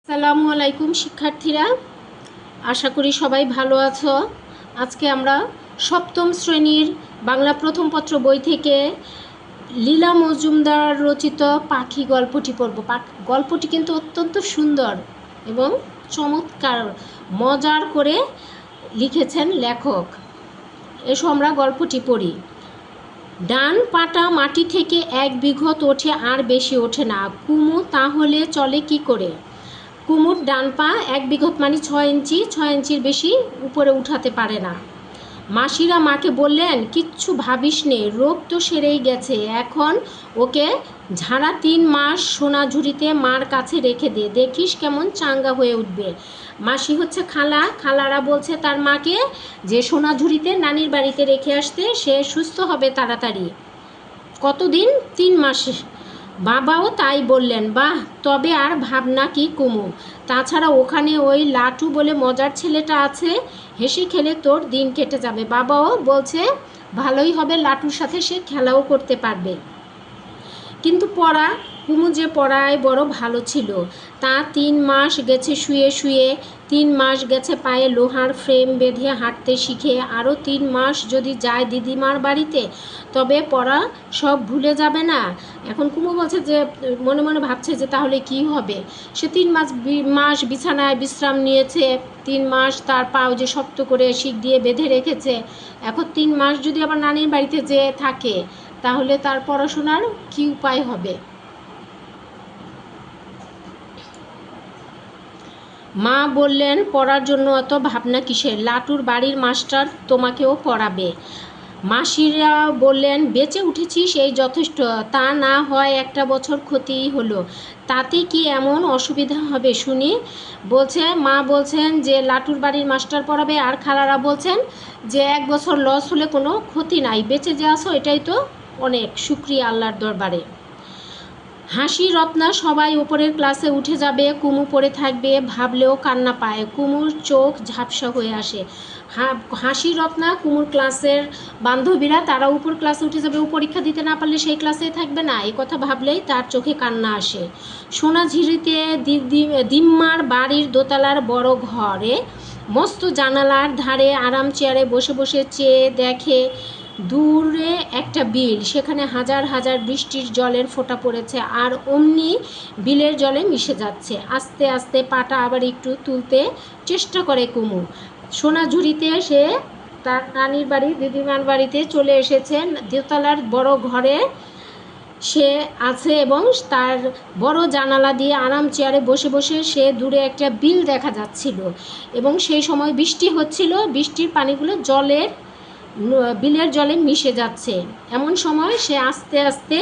আসসালামু আলাইকুম শিক্ষার্থীরা, আশা করি সবাই ভালো আছো। আজকে আমরা সপ্তম শ্রেণীর বাংলা প্রথম পত্র বই থেকে লীলা মজুমদার রচিত পাখি গল্পটি পড়ব। গল্পটি কিন্তু অত্যন্ত সুন্দর এবং চমৎকার, মজার করে লিখেছেন লেখক। এসো আমরা গল্পটি পড়ি। ডান পাটা মাটি থেকে 1 বিঘত ওঠে, আর বেশি ওঠে না। কুমু তাহলে চলে কি করে? কুমুর ডান পা 1 বিঘত মানে 6 ইঞ্চি, 6 ইঞ্চির বেশি উপরে উঠাতে পারে না। মাসিরা মাকে বললেন, কিচ্ছু ভাবিস নে, রোগ তো সেরেই গেছে, এখন ওকে ঝাড়া 3 মাস সোনা ঝুড়িতে মার কাছে রেখে দে, দেখিস কেমন চাঙ্গা হয়ে উঠবে। মাসি হচ্ছে খালা, খালারা বলছে তার মাকে যে সোনা ঝুড়িতে নানির বাড়িতে রেখে আসতে, সে সুস্থ হবে তাড়াতাড়ি। কতদিন? 3 মাস। বাবাও তাই বললেন। বাহ, তবে আর ভাবনা কি কুমু, তাছাড়া ওখানে ওই লাটু বলে মজার ছেলেটা আছে, হেসে খেলে তোর দিন কেটে যাবে। বাবাও বলছে ভালোই হবে, লাটুর সাথে সে খেলাও করতে পারবে। কিন্তু পড়া, কুমু যে পড়ায় বড় ভালো ছিল, তা 3 মাস গেছে শুয়ে শুয়ে, 3 মাস গেছে পায়ে লোহার ফ্রেম বেঁধে হাঁটতে শিখে, আরও 3 মাস যদি যায় দিদিমার বাড়িতে, তবে পড়া সব ভুলে যাবে না। এখন কুমু বলছে যে মনে মনে ভাবছে যে তাহলে কি হবে। সে 3 মাস বিছানায় বিশ্রাম নিয়েছে, 3 মাস তার পাও যে শক্ত করে শিক দিয়ে বেঁধে রেখেছে। এখন 3 মাস যদি আবার নানির বাড়িতে যেয়ে থাকে, তাহলে তার পড়াশোনার কি উপায় হবে? মা বললেন, পড়ার জন্য অত ভাবনা কিসের, লাটুর বাড়ির মাস্টার তোমাকেও পড়াবে। মাসিরা বললেন, বেঁচে উঠেছিস এই যথেষ্ট, তা না হয় 1 বছর ক্ষতিই হলো, তাতে কি এমন অসুবিধা হবে শুনি? বলছে মা বলছেন যে লাটুর বাড়ির মাস্টার পড়াবে, আর খালারা বলছেন যে 1 বছর লস হলে কোনো ক্ষতি নাই, বেঁচে যে আসো এটাই তো অনেক, শুকরিয়া আল্লাহর দরবারে। হাসি রত্না সবাই উপরের ক্লাসে উঠে যাবে, কুমু পড়ে থাকবে, ভাবলেও কান্না পায়, কুমুর চোখ ঝাপসা হয়ে আসে। হাসি রত্না কুমুর ক্লাসের বান্ধবীরা, তারা উপর ক্লাসে উঠে যাবে, ও পরীক্ষা দিতে না পারলে সেই ক্লাসেই থাকবে না, এই কথা ভাবলেই তার চোখে কান্না আসে। সোনাঝুরিতে দিম্মার বাড়ির দোতলার বড় ঘরে মস্ত জানালার ধারে আরাম চেয়ারে বসে বসে চেয়ে দেখে দূরে একটা বিল, সেখানে হাজার হাজার বৃষ্টির জলের ফোঁটা পড়েছে, আর অমনি বিলের জলে মিশে যাচ্ছে। আস্তে আস্তে পাটা আবার একটু তুলতে চেষ্টা করে কুমু। সোনাঝুরিতে সে তার নানির বাড়ি, দিদিমার বাড়িতে চলে এসেছে। দোতলার বড় ঘরে সে আছে এবং তার বড় জানালা দিয়ে আরাম চেয়ারে বসে বসে সে দূরে একটা বিল দেখা যাচ্ছিল, এবং সেই সময় বৃষ্টি হচ্ছিল, বৃষ্টির পানিগুলো বিলের জলে মিশে যাচ্ছে। এমন সময় সে আস্তে আস্তে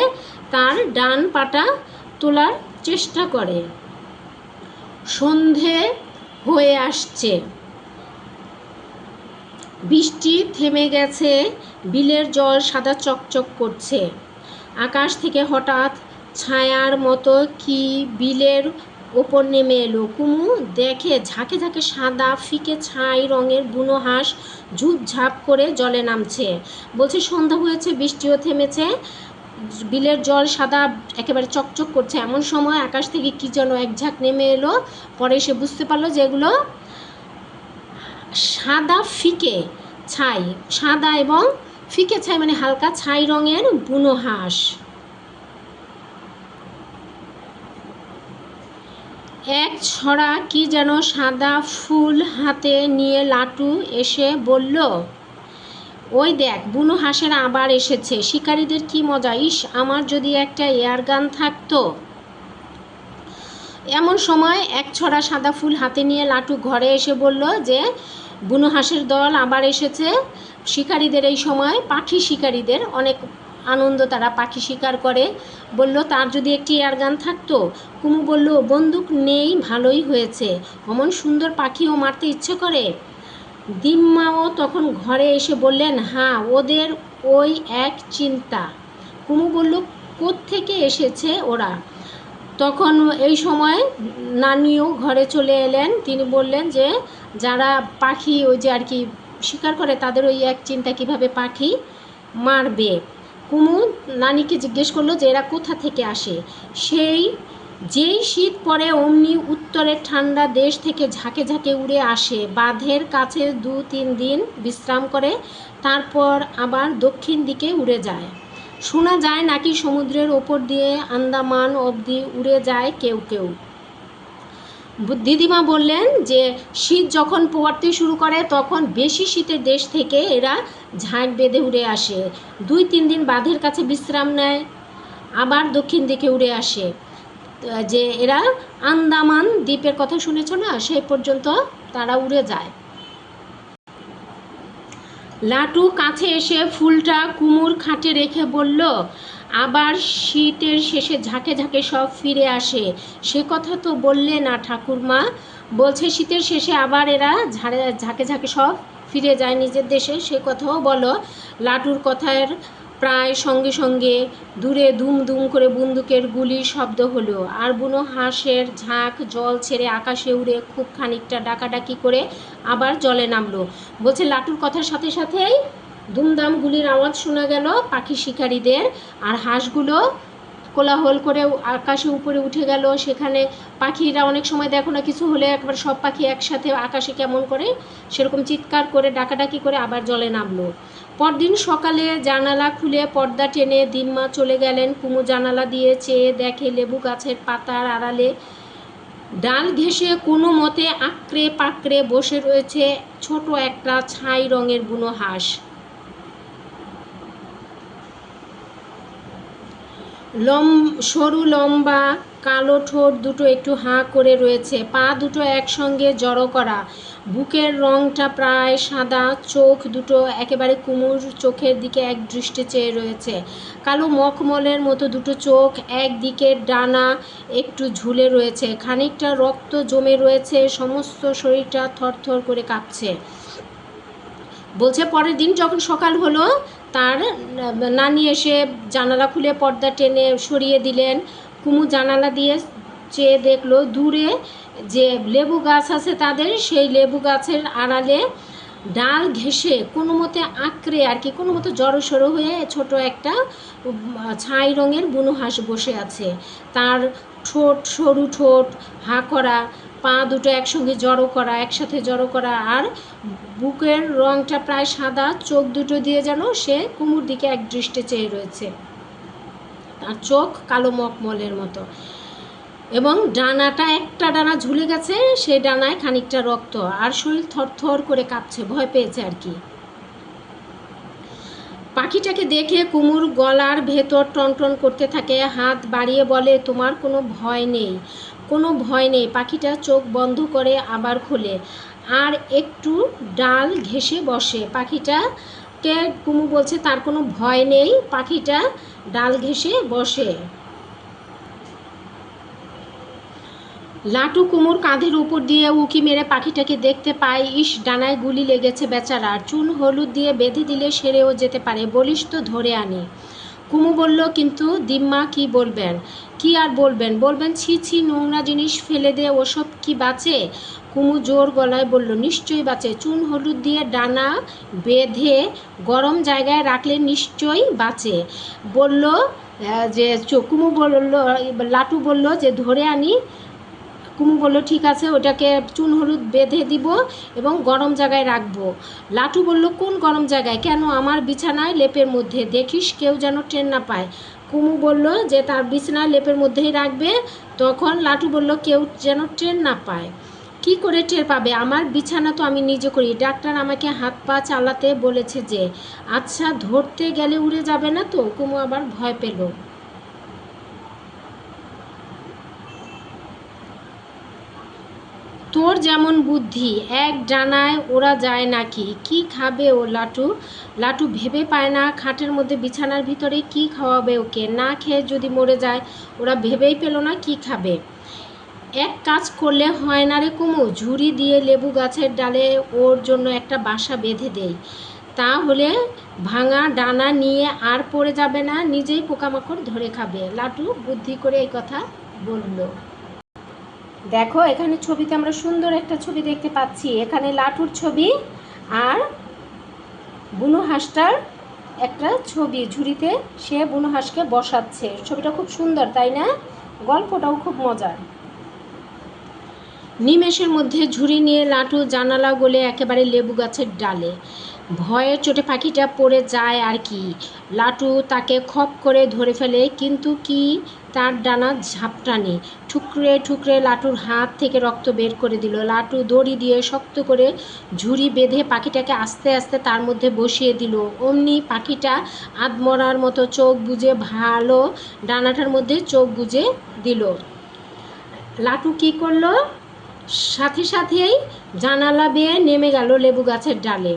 তার ডান পাটা তোলার চেষ্টা করে। সন্ধে হয়ে আসছে, বৃষ্টি থেমে গেছে, বিলের জল সাদা চকচক করছে। আকাশ থেকে হঠাৎ ছায়ার মতো কি বিলের ওপর নেমে এলো। কুমু দেখে ঝাঁকে ঝাঁকে সাদা ফিকে ছাই রঙের বুনো হাঁস ঝুপঝাপ করে জলে নামছে। বলছে সন্ধ্যা হয়েছে, বৃষ্টিও থেমেছে, বিলের জল সাদা একেবারে চকচক করছে। এমন সময় আকাশ থেকে কি যেন এক ঝাঁক নেমে এলো। পরে সে বুঝতে পারলো যে এগুলো সাদা ফিকে ছাই, সাদা এবং ফিকে ছাই মানে হালকা ছাই রঙের বুনো হাঁস। এক ছড়া কি যেন সাদা ফুল হাতে নিয়ে লাটু এসে বলল, ওই দেখ, বুনো হাঁসের আবার এসেছে, শিকারীদের কি মজা, ইস আমার যদি একটা এয়ারগান থাকতো। এমন সময় এক ছড়া সাদা ফুল হাতে নিয়ে লাটু ঘরে এসে বলল যে বুনো হাঁসের দল আবার এসেছে। শিকারীদের এই সময়, পাখি শিকারীদের অনেক আনন্দ, তারা পাখি শিকার করে। বলল তার যদি একটি এয়ারগান থাকতো। কুমু বলল, বন্দুক নেই, ভালোই হয়েছে, অমন সুন্দর পাখিও মারতে ইচ্ছে করে। দিম্মাও তখন ঘরে এসে বললেন, হ্যাঁ, ওদের ওই এক চিন্তা। কুমু বলল, কোত্থেকে এসেছে ওরা? তখন এই সময় নানিও ঘরে চলে এলেন। তিনি বললেন যে যারা পাখি ওই যে আর কি শিকার করে, তাদের ওই এক চিন্তা কিভাবে পাখি মারবে। কুমু নানিকে জিজ্ঞেস করলো যে এরা কোথা থেকে আসে। সেই যেই শীত পড়ে অমনি উত্তরের ঠান্ডা দেশ থেকে ঝাঁকে ঝাঁকে উড়ে আসে, বাঁধের কাছে 2-3 দিন বিশ্রাম করে, তারপর আবার দক্ষিণ দিকে উড়ে যায়। শোনা যায় নাকি সমুদ্রের ওপর দিয়ে আন্দামান অবধি উড়ে যায় কেউ কেউ। দিদিমা বললেন যে শীত যখন পড়তে শুরু করে তখন বেশি শীতের দেশ থেকে এরা ঝাঁক বেঁধে উড়ে আসে, 2-3 দিন বাঁধের কাছে বিশ্রাম নেয়, আবার দক্ষিণ দিকে উড়ে আসে। যে এরা আন্দামান দ্বীপের কথা শুনেছ না, সেই পর্যন্ত তারা উড়ে যায়। লাটু কাছে এসে ফুলটা কুমুর খাটে রেখে বলল, আবার শীতের শেষে ঝাঁকে ঝাঁকে সব ফিরে আসে, সে কথা তো বললে না ঠাকুরমা। বলছে শীতের শেষে আবার এরা ঝাঁকে ঝাঁকে সব ফিরে যায় নিজের দেশে, সে কথাও বলো। লাটুর কথার প্রায় সঙ্গে সঙ্গে দূরে দুম দুম করে বন্দুকের গুলির শব্দ হলো, আর বুনো হাঁসের ঝাঁক জল ছেড়ে আকাশে উড়ে খুব খানিকটা ডাকাডাকি করে আবার জলে নামলো। বলছে লাটুর কথার সাথে সাথেই দুমদাম গুলির আওয়াজ শোনা গেল পাখি শিকারীদের, আর হাঁসগুলো কোলাহল করে আকাশে উপরে উঠে গেল। সেখানে পাখিরা অনেক সময় দেখো না, কিছু হলে একবার সব পাখি একসাথে আকাশে কেমন করে সেরকম চিৎকার করে ডাকাডাকি করে আবার জলে নামলো। পরদিন সকালে জানালা খুলে পর্দা টেনে দিম্মা চলে গেলেন। কুমু জানালা দিয়ে চেয়ে দেখে লেবু গাছের পাতার আড়ালে ডাল ঘেঁষে কোনো মতে আঁকড়ে পাকড়ে বসে রয়েছে ছোট একটা ছাই রঙের বুনো হাঁস। সরু লম্বা কালো ঠোঁট দুটো একটু হাঁ করে রয়েছে, পা দুটো একসঙ্গে জড়ো করা, বুকের রঙটা প্রায় সাদা, চোখ দুটো একেবারে কুমুর চোখের দিকে এক দৃষ্টে চেয়ে রয়েছে। কালো মখমলের মতো দুটো চোখ, একদিকের ডানা একটু ঝুলে রয়েছে, খানিকটা রক্ত জমে রয়েছে, সমস্ত শরীরটা থরথর করে কাঁপছে। বলছে পরের দিন যখন সকাল হলো তার নানি এসে জানালা খুলে পর্দা টেনে সরিয়ে দিলেন। কুমু জানালা দিয়ে চেয়ে দেখলো দূরে যে লেবু গাছ আছে তাদের, সেই লেবু গাছের আড়ালে ডাল ঘেঁষে কোনো মতে আঁকড়ে আর কি কোনো মতো জড়োসড়ো হয়ে ছোট একটা ছাই রঙের বুনো হাঁস বসে আছে। তার ঠোঁট সরু, ঠোঁট হাঁ করা, পা দুটো একসঙ্গে একসাথে জড়ো করা, আর বুকের রঙটা প্রায় সাদা, চোখ দুটো দিয়ে যেন সে কুমুর দিকে এক দৃষ্টে চেয়ে রয়েছে, তার চোখ কালো মখমলের মতো, এবং ডানাটা একটা ডানা ঝুলে গেছে, সেই ডানায় খানিকটা রক্ত, আর শরীর থরথর করে কাঁপছে, ভয় পেয়েছে আর কি। পাখিটাকে দেখে কুমুর গলার ভেতর টনটন করতে থাকে, হাত বাড়িয়ে বলে, তোমার কোনো ভয় নেই, কোনো ভয় নেই। পাখিটা চোখ বন্ধ করে আবার খোলে, আর একটু ডাল ঘেঁষে বসে। পাখিটাকে কুমু বলছে তার কোনো ভয় নেই, পাখিটা ডাল ঘেঁষে বসে। লাটু কুমুর কাঁধের উপর দিয়ে উঁকি মেরে পাখিটাকে দেখতে পায়। ইস, ডানায় গুলি লেগেছে বেচারার, চুন হলুদ দিয়ে বেঁধে দিলে সেরেও যেতে পারে, বলিস তো ধরে আনি। কুমু বলল, কিন্তু দিম্মা কি বলবেন? কি আর বলবেন, বলবেন ছি ছি নোংরা জিনিস ফেলে দে, ওসব কি বাঁচে? কুমু জোর গলায় বলল, নিশ্চয়ই বাঁচে, চুন হলুদ দিয়ে ডানা বেঁধে গরম জায়গায় রাখলে নিশ্চয়ই বাঁচে। বলল যে কুমু বলল, লাটু বলল যে ধরে আনি। কুমু বলল, ঠিক আছে, ওটাকে চুন হলুদ বেঁধে দিব এবং গরম জায়গায় রাখবো। লাটু বলল, কোন গরম জায়গায়? কেন, আমার বিছানায় লেপের মধ্যে, দেখিস কেউ যেন টের না পায়। কুমু বলল যে তার বিছানায় লেপের মধ্যেই রাখবে। তখন লাটু বলল, কেউ যেন টের না পায়। কি করে টের পাবে? আমার বিছানা তো আমি নিজে করি, ডাক্তার আমাকে হাত পা চালাতে বলেছে যে। আচ্ছা, ধরতে গেলে উড়ে যাবে না তো? কুমু আবার ভয় পেল। তোর যেমন বুদ্ধি, এক ডানায় ওরা যায় নাকি? কি খাবে ও লাটু? লাটু ভেবে পায় না খাটের মধ্যে বিছানার ভিতরে কি খাওয়াবে ওকে, না খেয়ে যদি মরে যায়। ওরা ভেবেই পেল না কি খাবে। এক কাজ করলে হয় না রে কুমু, ঝুড়ি দিয়ে লেবু গাছের ডালে ওর জন্য একটা বাসা বেঁধে দেই, তাহলে ভাঙা ডানা নিয়ে আর পড়ে যাবে না, নিজেই পোকামাকড় ধরে খাবে। লাটু বুদ্ধি করে এই কথা বলল। দেখো এখানে ছবিতে আমরা সুন্দর একটা ছবি দেখতে পাচ্ছি, এখানে লাটুর ছবি আর বুনো হাঁসটার একটা ছবি, ঝুড়িতে সে বুনো হাঁসকে বসাচ্ছে। ছবিটা খুব সুন্দর, তাই না? গল্পটাও খুব মজার। নিমেষের মধ্যে ঝুড়ি নিয়ে লাটু জানালা গলে একেবারে লেবু গাছের ডালে। ভয়ের চোটে পাখিটা পড়ে যায় আর কি। লাটু তাকে খপ করে ধরে ফেলে, কিন্তু কি তার ডানা ঝাপটানি। ঠুকরে ঠুকরে লাটুর হাত থেকে রক্ত বের করে দিল। লাটু দড়ি দিয়ে শক্ত করে ঝুড়ি বেঁধে পাখিটাকে আস্তে আস্তে তার মধ্যে বসিয়ে দিল। অমনি পাখিটা আধমরার মতো চোখ বুজে ভালো ডানাটার মধ্যে চোখ বুজে দিল। লাটু কি করলো? সাথে সাথেই জানালা বেয়ে নেমে গেল লেবু গাছের ডালে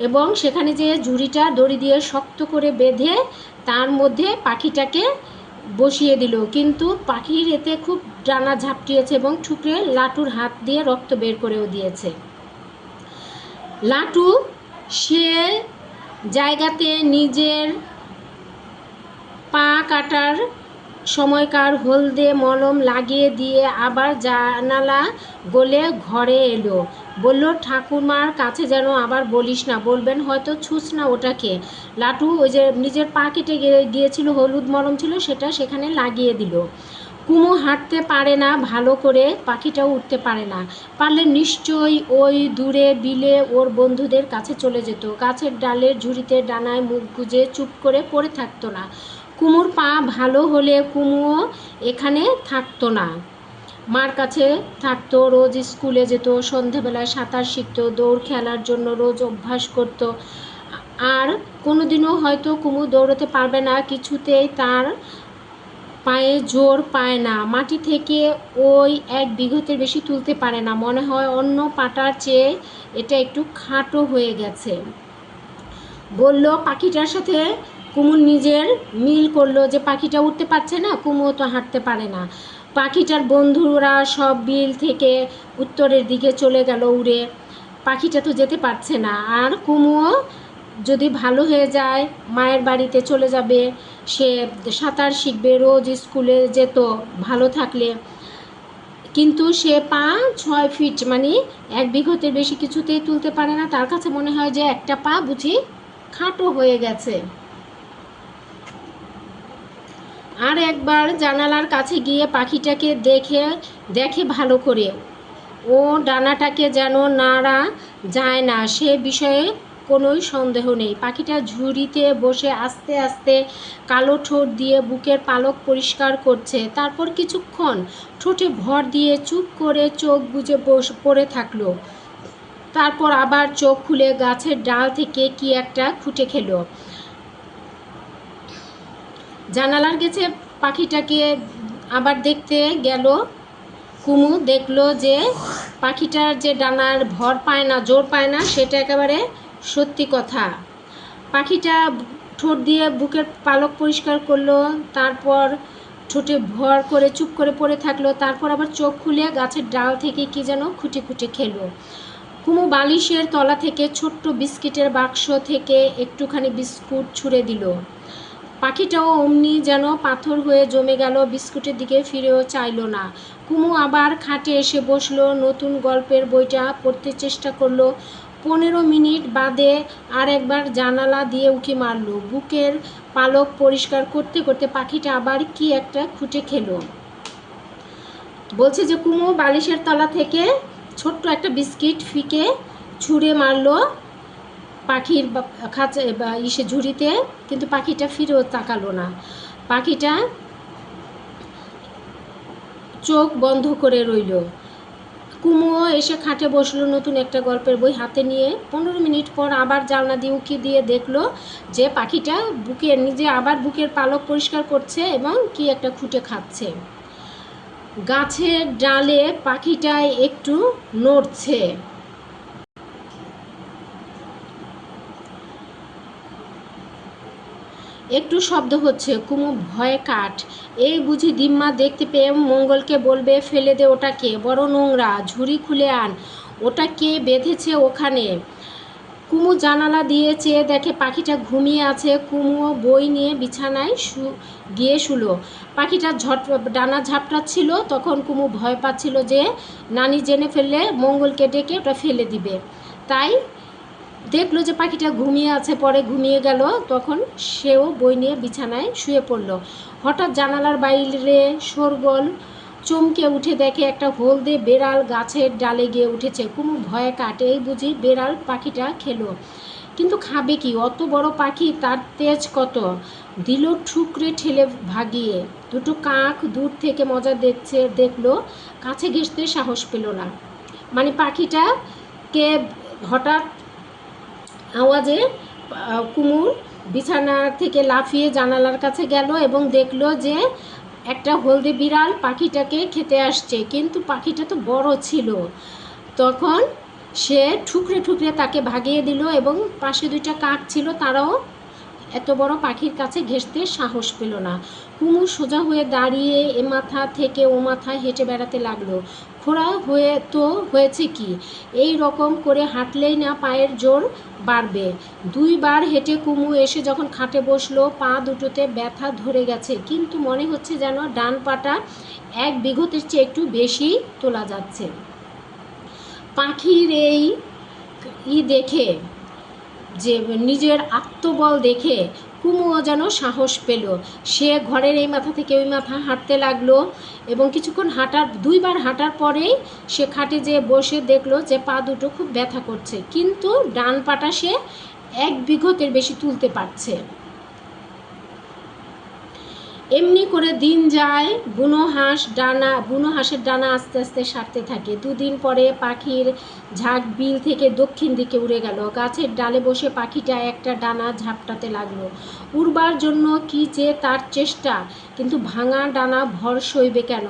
এবং সেখানে যে ঝুড়িটা দড়ি দিয়ে শক্ত করে বেঁধে তার মধ্যে পাখিটাকে বসিয়ে দিল। কিন্তু পাখির এতে খুব ডানা ঝাপটিয়েছে এবং ঠুকরে লাটুর হাত দিয়ে রক্ত বের করেও দিয়েছে। লাটু সে জায়গাতে নিজের পা কাটার সময়কার হলদে মলম লাগিয়ে দিয়ে আবার জানালা গলে ঘরে এলো। বলল, ঠাকুরমার কাছে যেন আবার বলিস না, বলবেন হয়তো ছুঁচ না ওটাকে। লাটু ওই যে নিজের পা কেটে গিয়েছিল, হলুদ মলম ছিল, সেটা সেখানে লাগিয়ে দিল। কুমু হাঁটতে পারে না ভালো করে, পাখিটাও উঠতে পারে না। পারলে নিশ্চয়ই ওই দূরে বিলে ওর বন্ধুদের কাছে চলে যেত। গাছের ডালের ঝুড়িতে ডানায় মুখ গুজে চুপ করে পড়ে থাকতো না। কুমুর পা ভালো হলে কুমুও এখানে থাকতো না, মার কাছে থাকতো। রোজ স্কুলে যেত, সন্ধেবেলায় সাঁতার শিখতো, দৌড় খেলার জন্য রোজ অভ্যাস করত। আর কোনোদিনও হয়তো কুমু দৌড়তে পারবে না, কিছুতেই তার পায়ে জোর পায় না। মাটি থেকে ওই 1 বিঘতের বেশি তুলতে পারে না। মনে হয় অন্য পাটার চেয়ে এটা একটু খাটো হয়ে গেছে। বলল, পাখিটার সাথে কুমুর নিজের মিল করলো যে পাখিটা উঠতে পারছে না, কুমুও তো হাঁটতে পারে না। পাখিটার বন্ধুরা সব বিল থেকে উত্তরের দিকে চলে গেল উড়ে। পাখিটা তো যেতে পারছে না। আর কুমুও যদি ভালো হয়ে যায় মায়ের বাড়িতে চলে যাবে, সে সাঁতার শিখবে, রোজ স্কুলে যেত ভালো থাকলে। কিন্তু সে পা 6 ফিট মানে 1 বিঘতের বেশি কিছুতেই তুলতে পারে না। তার কাছে মনে হয় যে একটা পা বুঝি খাটো হয়ে গেছে। আর একবার জানালার কাছে গিয়ে পাখিটাকে দেখে ভালো করে। ও ডানাটাকে যেন নাড়া যায় না, সে বিষয়ে কোনোই সন্দেহ নেই। পাখিটা ঝুড়িতে বসে আস্তে আস্তে কালো ঠোঁট দিয়ে বুকের পালক পরিষ্কার করছে। তারপর কিছুক্ষণ ঠোঁটে ভর দিয়ে চুপ করে চোখ বুজে পড়ে থাকলো। তারপর আবার চোখ খুলে গাছের ডাল থেকে কি একটা খুঁটে খেলো। জানালার গেছে পাখিটাকে আবার দেখতে গেল। কুমু দেখলো যে পাখিটার যে ডানার ভর পায় না, জোর পায় না, সেটা একেবারে সত্যি কথা। পাখিটা ঠোঁট দিয়ে বুকের পালক পরিষ্কার করলো, তারপর ঠোঁটে ভর করে চুপ করে পড়ে থাকলো। তারপর আবার চোখ খুলে গাছের ডাল থেকে কি যেন খুঁটে খুঁটে খেলো। কুমু বালিশের তলা থেকে ছোট্ট বিস্কিটের বাক্স থেকে একটুখানি বিস্কুট ছুঁড়ে দিল। পাখিটাও অমনি যেন পাথর হয়ে জমে গেল, বিস্কুটের দিকে ফিরেও চাইল না। কুমু আবার খাটে এসে বসলো, নতুন গল্পের বইটা পড়তে চেষ্টা করলো। 15 মিনিট বাদে আর একবার জানালা দিয়ে উঁকি মারল। বুকের পালক পরিষ্কার করতে করতে পাখিটা আবার কি একটা খুঁটে খেলো। বলছে যে কুমু বালিশের তলা থেকে ছোট্ট একটা বিস্কিট ফিকে ছুঁড়ে মারলো পাখির খাঁচা ঝুড়িতে, কিন্তু পাখিটা ফিরেও তাকালো না। পাখিটা চোখ বন্ধ করে রইল। কুমুও এসে খাটে বসলো, নতুন একটা গল্পের বই হাতে নিয়ে। 15 মিনিট পর আবার জানলা দিয়ে উঁকি দিয়ে দেখলো যে পাখিটা নিজে আবার বুকের পালক পরিষ্কার করছে এবং কি একটা খুঁটে খাচ্ছে। গাছের ডালে পাখিটায় একটু নড়ছে, একটু শব্দ হচ্ছে। কুমু ভয়ে কাঠ। এই বুঝি দিম্মা দেখতে পেয়ে মঙ্গলকে বলবে, ফেলে দে ওটাকে, বড় নোংরা, ঝুড়ি খুলে আন, ওটা কে বেঁধেছে ওখানে। কুমু জানালা দিয়ে চেয়ে দেখে পাখিটা ঘুমিয়ে আছে। কুমুও বই নিয়ে বিছানায় গিয়ে শুলো। পাখিটা ডানা ঝাপটাচ্ছিল। তখন কুমু ভয় পাচ্ছিল যে নানি জেনে ফেললে মঙ্গলকে ডেকে ওটা ফেলে দিবে। তাই দেখলো যে পাখিটা ঘুমিয়ে আছে, পরে ঘুমিয়ে গেল। তখন সেও বই নিয়ে বিছানায় শুয়ে পড়ল। হঠাৎ জানালার বাইরে শোরগোল, চমকে উঠে দেখে একটা হলদে বেড়াল গাছের ডালে গিয়ে উঠেছে। কুমু ভয়ে কাটে, এই বুঝি বেড়াল পাখিটা খেলো। কিন্তু খাবে কি, অত বড় পাখি, তার তেজ কত! দিল ঠুকরে ঠেলে ভাগিয়ে। দুটো কাক দূর থেকে মজা দেখলো, কাছে ঘেঁষতে সাহস পেল না। মানে পাখিটাকে হঠাৎ আওয়াজে কুমুর বিছানা থেকে লাফিয়ে জানালার কাছে গেল এবং দেখলো যে একটা হলদে বিড়াল পাখিটাকে খেতে আসছে। কিন্তু পাখিটা তো বড় ছিল। তখন সে ঠুকরে ঠুকরে তাকে ভাগিয়ে দিল এবং পাশে দুইটা কাক ছিল, তারাও এত বড় পাখির কাছে ঘেঁষতে সাহস পেল না। কুমু সোজা হয়ে দাঁড়িয়ে এ মাথা থেকে ও মাথায় হেঁটে বেড়াতে লাগলো। খোঁড়া হয়েছে কি, এই রকম করে হাঁটলেই না পায়ের জোর বাড়বে। 2 বার হেঁটে কুমু এসে যখন খাটে বসলো, পা দুটোতে ব্যথা ধরে গেছে, কিন্তু মনে হচ্ছে যেন ডান পাটা 1 বিঘতের চেয়ে একটু বেশি তোলা যাচ্ছে। পাখির এই দেখে, যে নিজের আত্মবল দেখে কুমুও যেন সাহস পেল। সে ঘরের এই মাথা থেকে ওই মাথা হাঁটতে লাগলো এবং কিছুক্ষণ 2 বার হাঁটার পরেই সে খাটে যেয়ে বসে দেখলো যে পা দুটো খুব ব্যথা করছে, কিন্তু ডান পাটা সে 1 বিঘতের বেশি তুলতে পারছে। এমনি করে দিন যায়। বুনো হাঁসের ডানা আস্তে আস্তে সারতে থাকে। 2 দিন পরে পাখির ঝাঁক বিল থেকে দক্ষিণ দিকে উড়ে গেল। গাছের ডালে বসে পাখিটা একটা ডানা ঝাপটাতে লাগলো। উড়বার জন্য কি যে তার চেষ্টা, কিন্তু ভাঙা ডানা ভর সইবে কেন?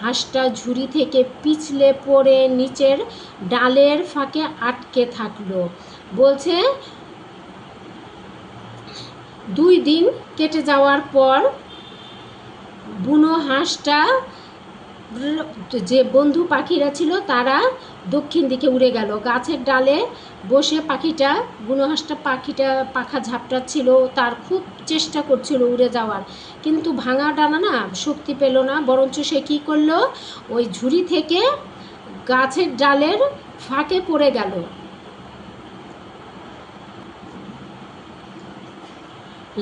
হাঁসটা ঝুড়ি থেকে পিছলে পড়ে নিচের ডালের ফাঁকে আটকে থাকলো। বলছে 2 দিন কেটে যাওয়ার পর বুনো হাঁসটা, যে বন্ধু পাখিরা ছিল তারা দক্ষিণ দিকে উড়ে গেল। গাছের ডালে বসে বুনো হাঁসটা পাখা ঝাপটাচ্ছিল, তার খুব চেষ্টা করছিল উড়ে যাওয়ার, কিন্তু ভাঙা ডানা না শক্তি পেল না। বরঞ্চ সে কী করলো, ওই ঝুড়ি থেকে গাছের ডালের ফাঁকে পড়ে গেল।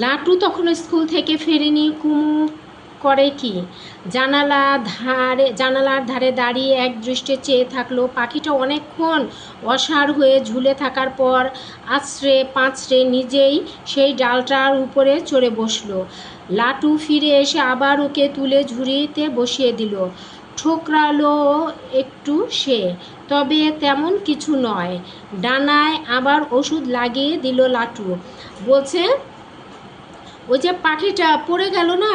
লাটু তখন স্কুল থেকে ফেরেনি। কুমু করে কি, জানালার ধারে দাঁড়িয়ে এক দৃষ্টে চেয়ে থাকলো। পাখিটা অনেকক্ষণ অসাড় হয়ে ঝুলে থাকার পর আছড়ে পাঁচড়ে নিজেই সেই ডালটার উপরে চড়ে বসলো। লাটু ফিরে এসে আবার ওকে তুলে ঝুড়িতে বসিয়ে দিল। ঠোকরালো একটু সে, তবে তেমন কিছু নয়। ডানায় আবার ওষুধ লাগিয়ে দিল লাটু। বলছে, ওই যে পাখিটা পড়ে গেল না,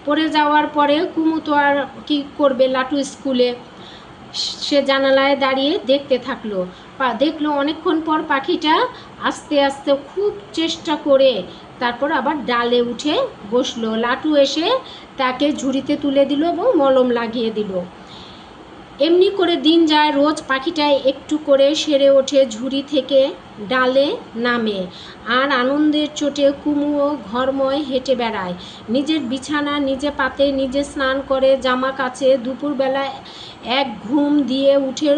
পড়ে যাওয়ার পরে কুমু তো আর কী করবে, লাটু স্কুলে। সে জানালায় দাঁড়িয়ে দেখতে থাকলো। দেখলো অনেকক্ষণ পর পাখিটা আস্তে আস্তে খুব চেষ্টা করে তারপর আবার ডালে উঠে বসলো। লাটু এসে তাকে ঝুড়িতে তুলে দিল এবং মলম লাগিয়ে দিল। এমনি করে দিন যায়। রোজ পাখিটায় একটু করে সেরে ওঠে, ঝুড়ি থেকে ডালে নামে, আর আনন্দের চোটে কুমুও ঘরময় হেঁটে বেড়ায়। নিজের বিছানা নিজে পাতে, নিজে স্নান করে, জামা কাচে, দুপুরবেলায় 1 ঘুম দিয়ে উঠে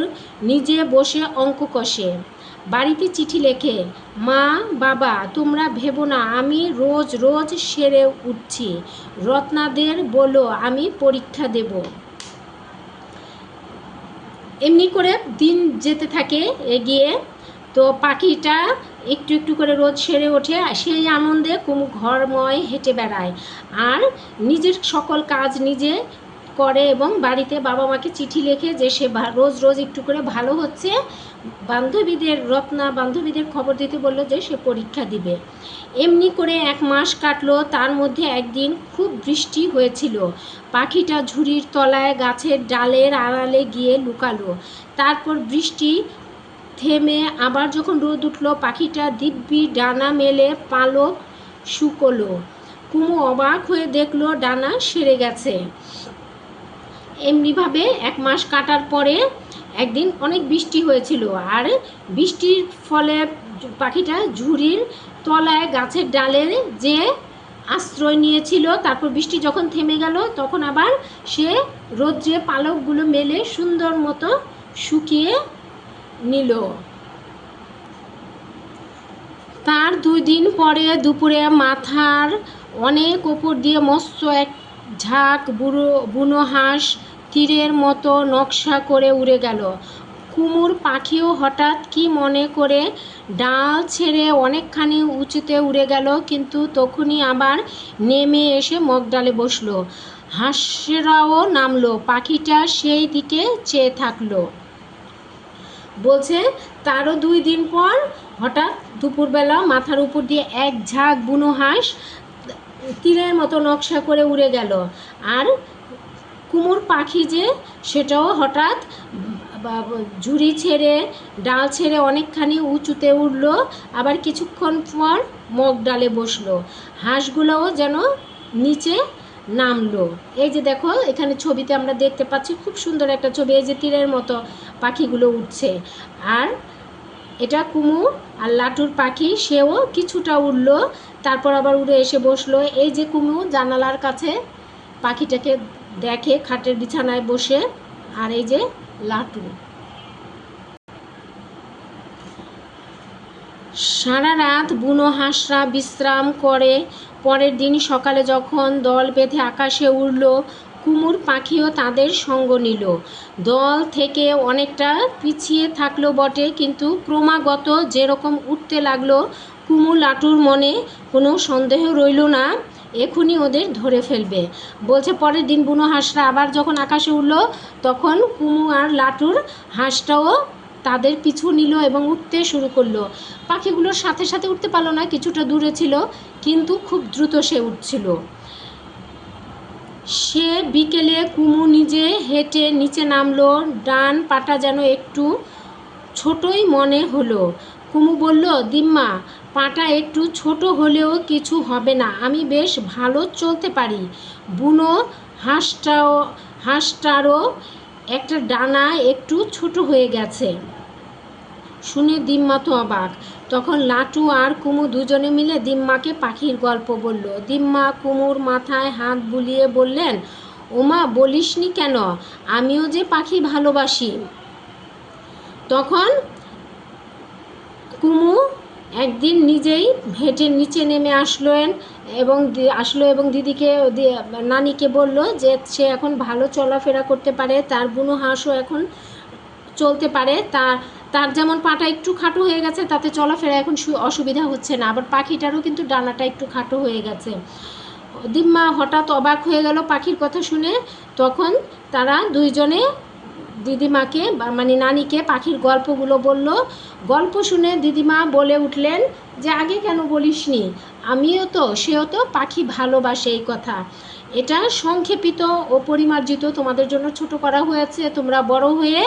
নিজে বসে অঙ্ক কষে। বাড়িতে চিঠি লেখে, মা বাবা তোমরা ভেবো না আমি রোজ রোজ সেরে উঠছি, রত্নাদের বলো আমি পরীক্ষা দেব। এমনি করে দিন যেতে থাকে এগিয়ে। তো পাখিটা একটু একটু করে রোজ সেরে ওঠে, সেই আনন্দে কুমু ঘরময় হেঁটে বেড়ায় আর নিজের সকল কাজ নিজে করে এবং বাড়িতে বাবা মাকে চিঠি লেখে যে সে রোজ রোজ একটু করে ভালো হচ্ছে। বান্ধবীদের খবর দিতে বললো যে সে পরীক্ষা দিবে। এমনি করে 1 মাস কাটলো। তার মধ্যে একদিন খুব বৃষ্টি হয়েছিল। পাখিটা ঝুড়ির তলায় গাছের ডালের আড়ালে গিয়ে লুকালো। তারপর বৃষ্টি থেমে আবার যখন রোদ উঠলো, পাখিটা দিব্যি ডানা মেলে পালক শুকোলো। কুমু অবাক হয়ে দেখলো ডানা সেরে গেছে। এমনিভাবে 1 মাস কাটার পরে একদিন অনেক বৃষ্টি হয়েছিল, আর বৃষ্টির ফলে পাখিটা ঝুড়ির তলায় গাছের ডালে যে আশ্রয় নিয়েছিল। তারপর বৃষ্টি যখন থেমে গেল তখন আবার সে রোদ্রে পালকগুলো মেলে সুন্দর মতো শুকিয়ে নিল। তার 2 দিন পরে দুপুরে মাথার অনেক ওপর দিয়ে মস্ত এক ঝাঁক বুনো হাঁস তীরের মতো নকশা করে উড়ে গেল। কুমুর পাখিও হঠাৎ কি মনে করে ডাল ছেড়ে অনেকখানি উঁচুতে উড়ে গেল, কিন্তু তখনই আবার নেমে এসে মগডালে বসলো। হাঁসরাও নামলো, পাখিটা সেই দিকে চেয়ে থাকলো। বলছে তারও 2 দিন পর হঠাৎ দুপুরবেলা মাথার উপর দিয়ে এক ঝাঁক বুনো হাঁস তীরের মতো নকশা করে উড়ে গেল। আর কুমুর পাখি যে সেটাও হঠাৎ ঝুড়ি ছেড়ে ডাল ছেড়ে অনেকখানি উঁচুতে উঠল, আবার কিছুক্ষণ পর মগডালে বসলো। হাঁসগুলোও যেন নিচে নামলো। এই যে দেখো এখানে ছবিতে আমরা দেখতে পাচ্ছি, খুব সুন্দর একটা ছবি। এই যে তীরের মতো পাখিগুলো উঠছে, আর এটা কুমু আর লাটুর পাখি, সেও কিছুটা উড়লো, তারপর আবার উড়ে এসে বসলো। এই যে কুমু জানালার কাছে পাখিটাকে দেখে খাটের বিছানায় বসে, আর এই যে লাটু। সারা রাত বুনো হাঁসরা বিশ্রাম করে পরের দিন সকালে যখন দল বেঁধে আকাশে উড়ল, কুমুর পাখিও তাদের সঙ্গ নিল। দল থেকে অনেকটা পিছিয়ে থাকলো বটে, কিন্তু ক্রমাগত যেরকম উঠতে লাগলো, কুমু লাটুর মনে কোনো সন্দেহ রইল না এখনই ওদের ধরে ফেলবে। বলছে পরের দিন বুনো হাঁসরা আবার যখন আকাশে উঠল, তখন কুমু আর লাটুর হাঁসটাও তাদের পিছু নিল এবং উঠতে শুরু করলো। পাখিগুলোর সাথে সাথে উঠতে পারলো না, কিছুটা দূরে ছিল, কিন্তু খুব দ্রুত সে উঠছিল। সে বিকেলে কুমু নিজে হেঁটে নিচে নামলো। ডান পাটা যেন একটু ছোটই মনে হলো। কুমু বলল, দিম্মা, পাটা একটু ছোট হলেও কিছু হবে না, আমি বেশ ভালো চলতে পারি। বুনো হাঁসটারও একটা ডানা একটু ছোট হয়ে গেছে। শুনে দিম্মা তো অবাক। তখন লাটু আর কুমু দুজনে মিলে দিম্মাকে পাখির গল্প বলল। দিম্মা কুমুর মাথায় হাত বুলিয়ে বললেন, ওমা, বলিসনি কেন, আমিও যে পাখি ভালোবাসি। তখন কুমু একদিন নিজেই হেঁটে নিচে নেমে আসলো এবং দিদিকে নানিকে বলল যে সে এখন ভালো চলাফেরা করতে পারে, তার বুনো হাঁসও এখন চলতে পারে, তার যেমন পাটা একটু খাটো হয়ে গেছে, তাতে চলাফেরা এখন অসুবিধা হচ্ছে না, আবার পাখিটারও কিন্তু ডানাটা একটু খাটো হয়ে গেছে। দিম্মা হঠাৎ অবাক হয়ে গেল পাখির কথা শুনে। তখন তারা দুইজনে দিদিমাকে মানে নানিকে পাখির গল্পগুলো বলল। গল্প শুনে দিদিমা বলে উঠলেন যে আগে কেন বলিসনি, সেও তো পাখি ভালোবাসে। এই কথা এটা সংক্ষেপিত ও পরিমার্জিত তোমাদের জন্য ছোট করা হয়েছে। তোমরা বড় হয়ে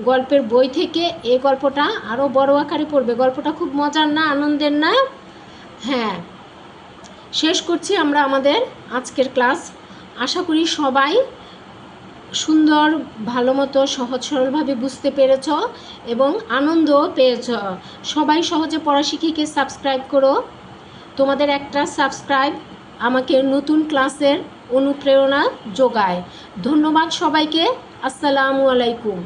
গল্পের বই থেকে এই গল্পটা আরও বড় আকারে পড়বে। গল্পটা খুব মজার না, আনন্দের না? হ্যাঁ, শেষ করছি আমরা আমাদের আজকের ক্লাস। আশা করি সবাই সুন্দর ভালো মতো সহজ সরলভাবে বুঝতে পেরেছ এবং আনন্দও পেয়েছ। সবাই সহজে পড়া শিখিকে সাবস্ক্রাইব করো। তোমাদের একটা সাবস্ক্রাইব আমাকে নতুন ক্লাসের অনুপ্রেরণা যোগায়। ধন্যবাদ সবাইকে। আসসালামু আলাইকুম।